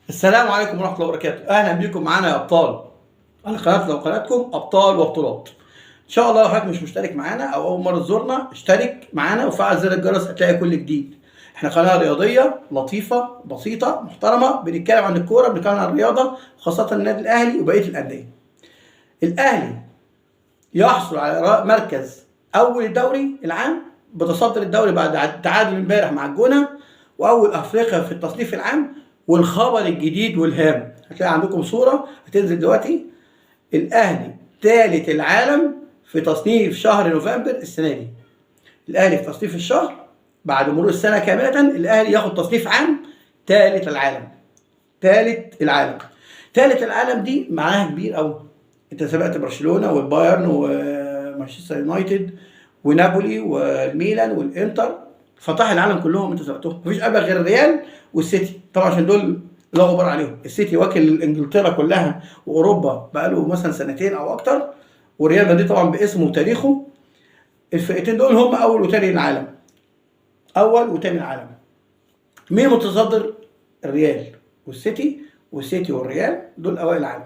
السلام عليكم ورحمة الله وبركاته. أهلا بكم معانا يا أبطال على قناتنا وقناتكم أبطال وبطولات. إن شاء الله لو حضرتك مش مشترك معانا أو أول مرة تزورنا اشترك معانا وفعل زر الجرس هتلاقي كل جديد. إحنا قناة رياضية لطيفة بسيطة محترمة، بنتكلم عن الكورة، بنتكلم عن الرياضة، خاصة النادي الأهلي وبقية الأندية. الأهلي يحصل على مركز أول الدوري العام بتصدر الدوري بعد تعادل امبارح مع الجونة، وأول أفريقيا في التصنيف العام. والخبر الجديد والهام هتلاقي عندكم صورة هتنزل دلوقتي، الأهلي ثالث العالم في تصنيف شهر نوفمبر السنة دي. الأهلي في تصنيف الشهر بعد مرور السنة كاملة الأهلي ياخد تصنيف عام ثالث العالم. ثالث العالم. ثالث العالم دي معناها كبير أوي. أنت سبقت برشلونة والبايرن ومانشستر يونايتد ونابولي والميلان والإنتر، فتح العالم كلهم انت سبقتهم، مفيش قبل غير الريال والسيتي طبعا، عشان دول لا غبار عليهم. السيتي واكل انجلترا كلها واوروبا بقاله مثلا سنتين او اكتر، والريال مدريد طبعا باسمه وتاريخه. الفرقتين دول هم اول وثاني العالم. اول وثاني العالم. مين متصدر؟ الريال والسيتي، والسيتي والريال دول اوائل العالم.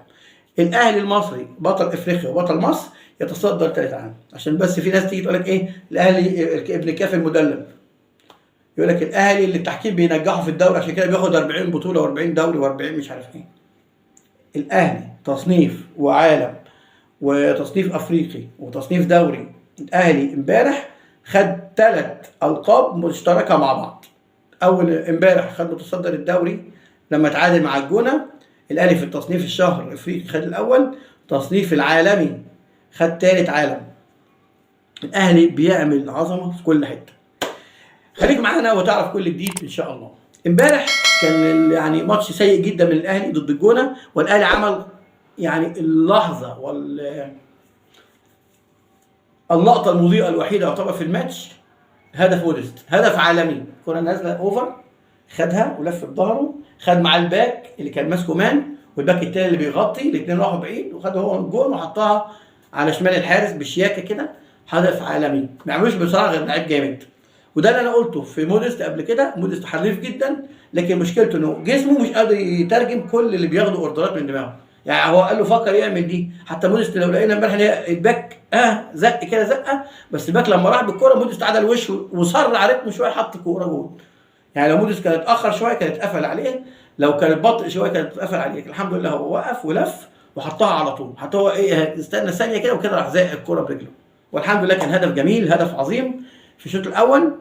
الاهلي المصري بطل افريقيا وبطل مصر يتصدر ثالث عالم. عشان بس في ناس تيجي تقول لك ايه الاهلي ابن كاف المدلل، يقول لك الاهلي اللي التحكيم بينجحه في الدوري عشان كده بياخد 40 بطوله و40 دوري و40 مش عارف ايه. الاهلي تصنيف وعالم وتصنيف افريقي وتصنيف دوري. الاهلي امبارح خد 3 القاب مشتركه مع بعض. اول امبارح خد متصدر الدوري لما تعادل مع الجونه. الاهلي في التصنيف الشهر الافريقي خد الاول، تصنيف العالمي خد ثالث عالم. الاهلي بيعمل عظمه في كل حته. خليك معانا وتعرف كل جديد ان شاء الله. امبارح كان يعني ماتش سيء جدا من الاهلي ضد الجونه، والاهلي عمل يعني اللحظه اللقطه المضيئه الوحيده يعتبر في الماتش، هدف مودست، هدف عالمي. كره نازله اوفر، خدها ولف بظهره، خد معاه الباك اللي كان ماسكه مان والباك التاني اللي بيغطي، الاثنين راحوا بعيد، وخد هو الجون وحطها على شمال الحارس بشياكه كده. هدف عالمي ما يعملوش بصراحه غير لعيب جامد. وده اللي انا قلته في مودست قبل كده. مودست حريف جدا، لكن مشكلته انه جسمه مش قادر يترجم كل اللي بياخده اوردرات من دماغه. يعني هو قال له فكر يعمل دي. حتى مودست لو لقينا امبارح الباك زق كده زقه، بس الباك لما راح بالكوره مودست عدل وشه وصر على رتمه شويه حط الكوره جول. يعني لو مودست كانت اتاخر شويه كانت اتقفل عليه، لو كانت بطء شويه كانت اتقفل عليه. الحمد لله هو وقف ولف وحطها على طول. حتى هو ايه استنى ثانيه كده وكده راح زق الكوره برجله. والحمد لله كان هدف جميل، هدف عظيم في الشوط الاول.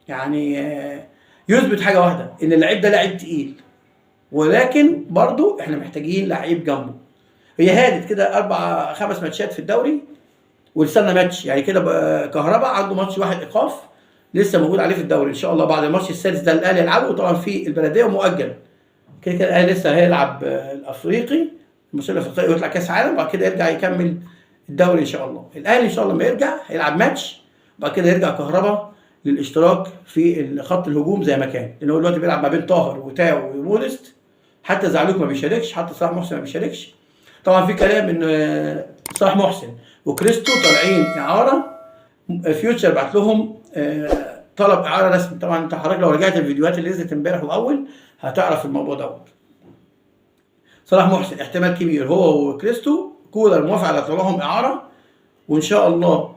يعني يثبت حاجه واحده، ان اللعيب ده لعيب تقيل، ولكن برضو احنا محتاجين لعيب جنبه. هي هادت كده 4-5 ماتشات في الدوري ولسه ماتش، يعني كده كهربا عنده ماتش واحد ايقاف لسه موجود عليه في الدوري. ان شاء الله بعد الماتش السادس ده الاهلي يلعبه، وطبعا في البلديه ومؤجل كده كده. الاهلي لسه هيلعب الافريقي، الماتش الافريقي ويطلع كاس عالم، وبعد كده يرجع يكمل الدوري ان شاء الله. الاهلي ان شاء الله لما يرجع هيلعب ماتش، وبعد كده يرجع كهربا للاشتراك في خط الهجوم زي ما كان، لان هو دلوقتي بيلعب ما بين طاهر وتاو ومودست. حتى زعلوك ما بيشاركش، حتى صلاح محسن ما بيشاركش. طبعا في كلام ان صلاح محسن وكريستو طالعين اعاره. فيوتشر بعت لهم طلب اعاره رسمي. طبعا انت حضرتك لو رجعت الفيديوهات اللي نزلت امبارح واول هتعرف الموضوع دوت. صلاح محسن احتمال كبير هو وكريستو كولر موافق على طلعهم اعاره، وان شاء الله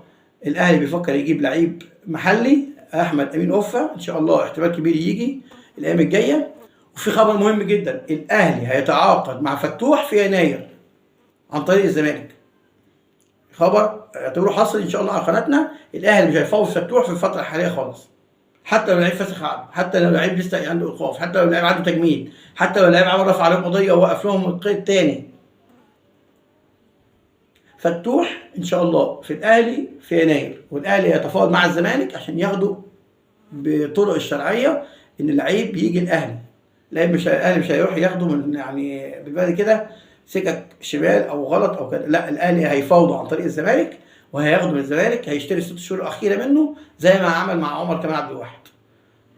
الاهلي بيفكر يجيب لعيب محلي احمد امين اوفا ان شاء الله، احتمال كبير يجي الايام الجايه. وفي خبر مهم جدا، الاهلي هيتعاقد مع فتوح في يناير عن طريق الزمالك. خبر اعتبروه حصري ان شاء الله على قناتنا. الاهلي مش هيفوز فتوح في الفتره الحاليه خالص، حتى لو لعيب فاسخ عقده، حتى لو لعيب لسه عنده ايقاف، حتى لو لعيب عنده تجميد، حتى لو لعيب عمل رفع عليهم قضيه ووقف لهم القيد تاني. فتوح ان شاء الله في الاهلي في يناير، والاهلي يتفاوض مع الزمالك عشان ياخدوا بطرق الشرعيه ان اللعيب يجي الاهلي. الاهلي مش هيروح ياخده من يعني بالبلدي كده سكك شمال او غلط او كده، لا الاهلي هيفاوضه عن طريق الزمالك، وهياخده من الزمالك، هيشتري 6 شهور الاخيره منه زي ما عمل مع عمر كمال عبد الواحد.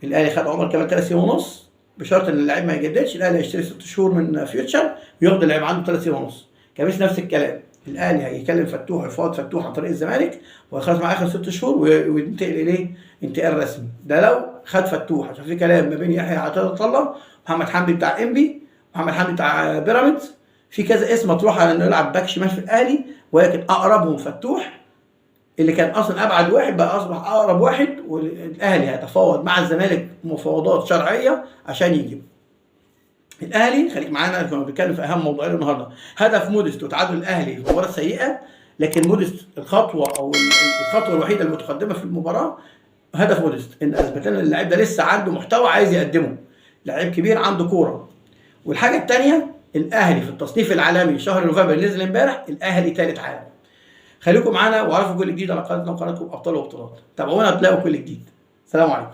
الاهلي خد عمر كمال 3 سنين ونص بشرط ان اللاعب ما يجددش. الاهلي هيشتري 6 شهور من فيوتشر وياخد اللاعب عنده 3 سنين ونص. كميس نفس الكلام، الاهلي هيكلم فتوح يفاوض فتوح عن طريق الزمالك ويخلص معاه اخر 6 شهور وينتقل اليه انتقال رسمي. ده لو خد فتوح، عشان في كلام ما بين يحيى عطيه الله محمد حمدي بتاع انبي محمد حمدي بتاع بيراميدز، في كذا اسم مطروح على انه يلعب باك شمال في الاهلي، ولكن اقربهم فتوح اللي كان اصلا ابعد واحد بقى اصبح اقرب واحد، والاهلي هيتفاوض مع الزمالك مفاوضات شرعيه عشان يجيبه. الاهلي خليك معانا، كنا بنتكلم في اهم موضوعين النهارده. هدف موديست وتعادل الاهلي في مباراه سيئه، لكن موديست الخطوه الوحيده المتقدمه في المباراه هدف موديست ان اثبت لنا اللاعب ده لسه عنده محتوى عايز يقدمه، لعيب كبير عنده كوره. والحاجه الثانيه، الاهلي في التصنيف العالمي شهر نوفمبر نزل امبارح، الاهلي ثالث عالم. خليكم معانا واعرفوا كل جديد على قناتنا وقناتكم ابطال وبطولات. تابعونا تلاقوا كل جديد. سلام عليكم.